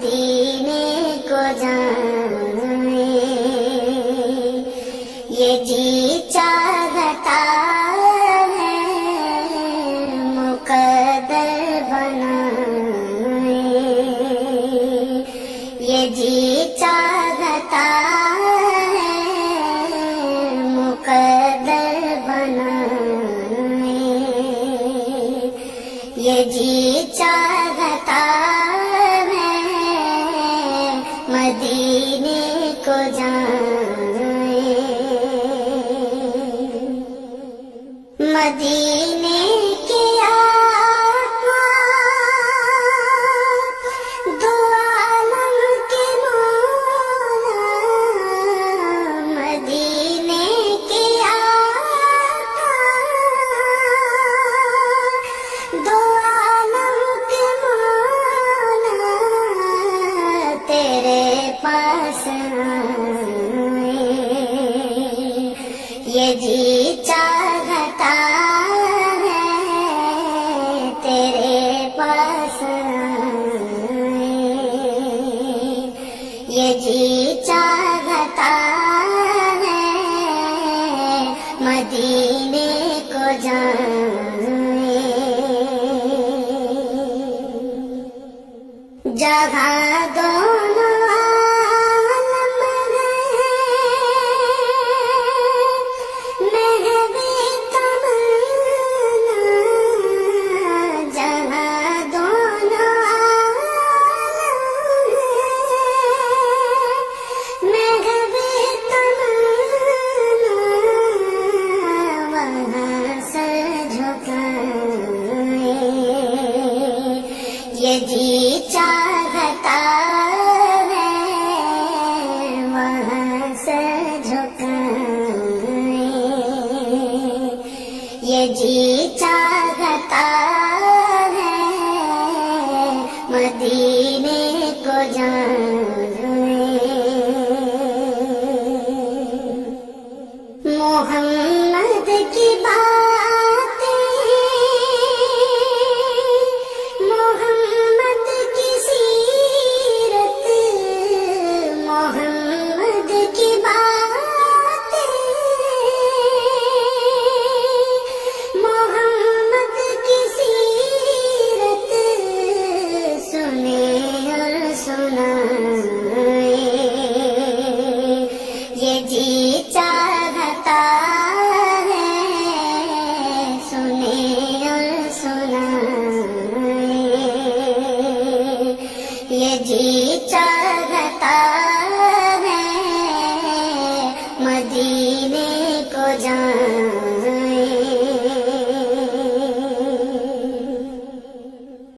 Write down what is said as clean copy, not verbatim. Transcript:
مدینے کو جانے، یہ جی چاہتا ہے مقدر بنائے، یہ جی چاہتا ہے مقدر بنائے، یہ جی چاہتا ہے مدینے کو جائیں، مدینے کے آقا دو عالم کے مولا، مدینے کے آقا دو عالم کے مولا، تیرے پاس آئے، یہ جی چاہتا ہے تیرے پاس آئے، یہ جی چاہتا ہے مدینے کو جائیں، جہاں دونوں عالم ہیں محو تمنا، جہاں دونوں عالم ہیں محو تمنا، وہاں سر جھکائیں، یہ جی چاہتا ہے وہاں سر جھکائیں، یہ جی چاہتا ہے مدینے کو جائیں، محمد کی باتیں، محمد کی سیرت، محمد کی باتیں، محمد کی سیرت سنیں اور سنائیں، یہ جی چاہتا ہے سنیں اور سنائیں، یہ جی چاہتا ہے مدینے کو جائیں۔